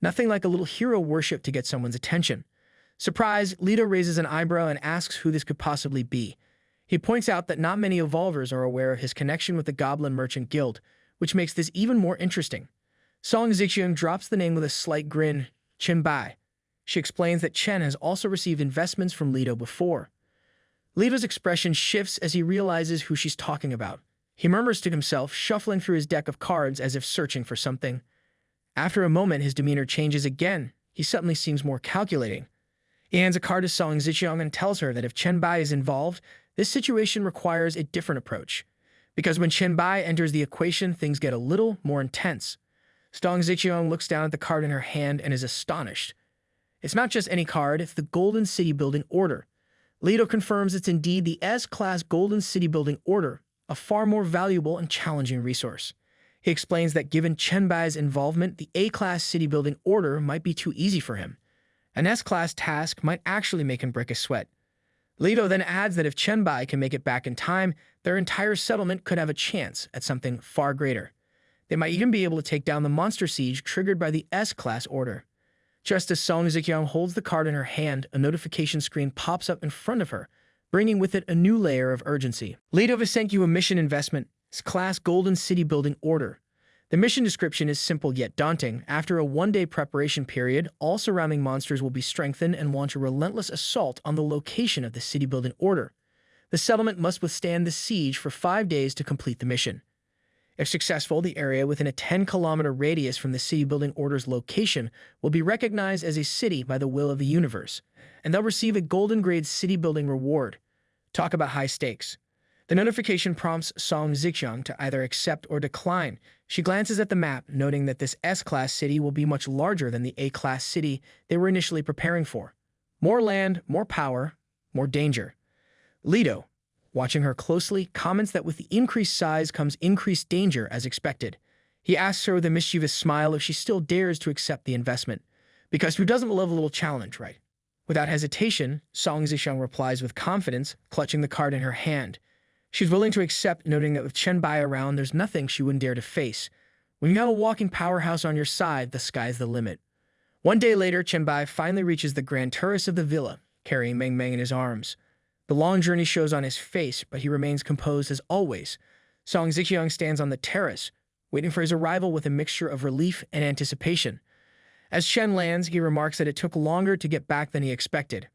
Nothing like a little hero worship to get someone's attention. Surprised, Lido raises an eyebrow and asks who this could possibly be. He points out that not many evolvers are aware of his connection with the Goblin Merchant Guild, which makes this even more interesting. Song Zixiang drops the name with a slight grin, Chen Bai. She explains that Chen has also received investments from Lido before. Lido's expression shifts as he realizes who she's talking about. He murmurs to himself, shuffling through his deck of cards as if searching for something. After a moment, his demeanor changes again, he suddenly seems more calculating. He hands a card to Song Ziqiang and tells her that if Chen Bai is involved, this situation requires a different approach. Because when Chen Bai enters the equation, things get a little more intense. Song Ziqiang looks down at the card in her hand and is astonished. It's not just any card, it's the Golden City Building Order. Leto confirms it's indeed the S-Class Golden City Building Order, a far more valuable and challenging resource. He explains that given Chen Bai's involvement, the A-Class City Building Order might be too easy for him. An S-Class task might actually make him break a sweat. Leto then adds that if Chen Bai can make it back in time, their entire settlement could have a chance at something far greater. They might even be able to take down the monster siege triggered by the S-Class order. Just as Song Ziqiang holds the card in her hand, a notification screen pops up in front of her, bringing with it a new layer of urgency. Leto has sent you a mission investment, S-Class Golden City Building Order. The mission description is simple yet daunting. After a one-day preparation period, all surrounding monsters will be strengthened and launch a relentless assault on the location of the city building order. The settlement must withstand the siege for 5 days to complete the mission. If successful, the area within a 10-kilometer radius from the city building order's location will be recognized as a city by the will of the universe, and they'll receive a golden grade city building reward. Talk about high stakes. The notification prompts Song Ziqiang to either accept or decline. She glances at the map, noting that this S-Class city will be much larger than the A-Class city they were initially preparing for. More land, more power, more danger. Leto, watching her closely, comments that with the increased size comes increased danger as expected. He asks her with a mischievous smile if she still dares to accept the investment. Because who doesn't love a little challenge, right? Without hesitation, Song Ziqiang replies with confidence, clutching the card in her hand. She's willing to accept, noting that with Chen Bai around, there's nothing she wouldn't dare to face. When you have a walking powerhouse on your side, the sky's the limit. One day later, Chen Bai finally reaches the grand terrace of the villa, carrying Meng in his arms. The long journey shows on his face, but he remains composed as always. Song Ziqiang stands on the terrace, waiting for his arrival with a mixture of relief and anticipation. As Chen lands, he remarks that it took longer to get back than he expected.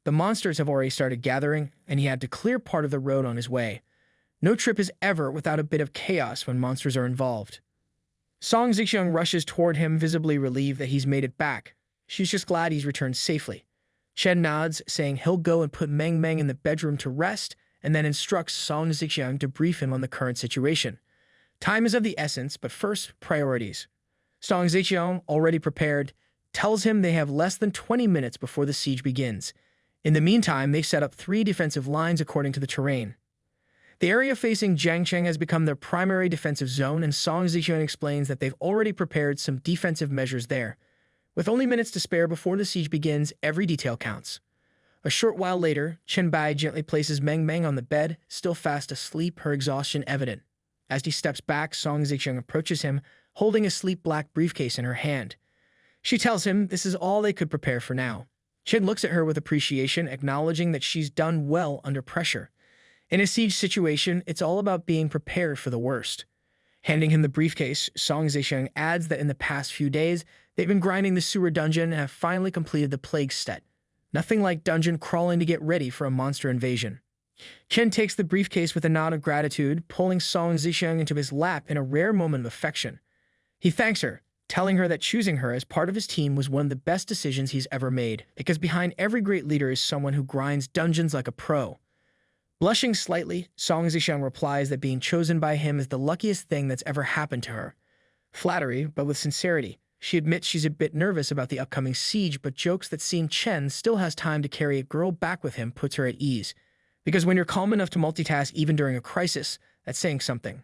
The monsters have already started gathering, and he had to clear part of the road on his way. No trip is ever without a bit of chaos when monsters are involved. Song Ziqiang rushes toward him, visibly relieved that he's made it back. She's just glad he's returned safely. Chen nods, saying he'll go and put Meng in the bedroom to rest, and then instructs Song Ziqiang to brief him on the current situation. Time is of the essence, but first, priorities. Song Ziqiang, already prepared, tells him they have less than 20 minutes before the siege begins. In the meantime, they set up 3 defensive lines according to the terrain. The area facing Jiangcheng has become their primary defensive zone, and Song Ziqiang explains that they've already prepared some defensive measures there. With only minutes to spare before the siege begins, every detail counts. A short while later, Chen Bai gently places Meng on the bed, still fast asleep, her exhaustion evident. As he steps back, Song Ziqiang approaches him, holding a sleek black briefcase in her hand. She tells him this is all they could prepare for now. Chen looks at her with appreciation, acknowledging that she's done well under pressure. In a siege situation, it's all about being prepared for the worst. Handing him the briefcase, Song Ziqiang adds that in the past few days, they've been grinding the sewer dungeon and have finally completed the plague set. Nothing like dungeon crawling to get ready for a monster invasion. Chen takes the briefcase with a nod of gratitude, pulling Song Ziqiang into his lap in a rare moment of affection. He thanks her, telling her that choosing her as part of his team was one of the best decisions he's ever made, because behind every great leader is someone who grinds dungeons like a pro. Blushing slightly, Song Ziqiang replies that being chosen by him is the luckiest thing that's ever happened to her. Flattery, but with sincerity. She admits she's a bit nervous about the upcoming siege, but jokes that seeing Chen still has time to carry a girl back with him puts her at ease. Because when you're calm enough to multitask even during a crisis, that's saying something.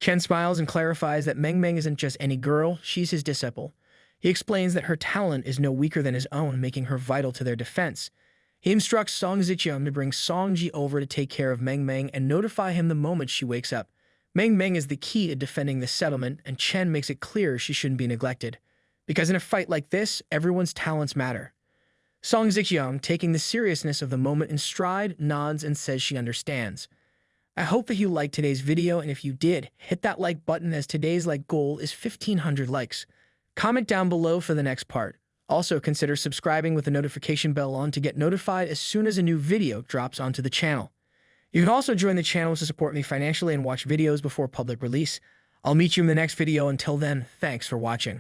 Chen smiles and clarifies that Meng isn't just any girl, she's his disciple. He explains that her talent is no weaker than his own, making her vital to their defense. He instructs Song Ziqiang to bring Song Ji over to take care of Meng and notify him the moment she wakes up. Meng is the key to defending the settlement, and Chen makes it clear she shouldn't be neglected. Because in a fight like this, everyone's talents matter. Song Ziqiang, taking the seriousness of the moment in stride, nods and says she understands. I hope that you liked today's video, and if you did, hit that like button as today's like goal is 1,500 likes. Comment down below for the next part. Also consider subscribing with the notification bell on to get notified as soon as a new video drops onto the channel. You can also join the channel to support me financially and watch videos before public release. I'll meet you in the next video. Until then, thanks for watching.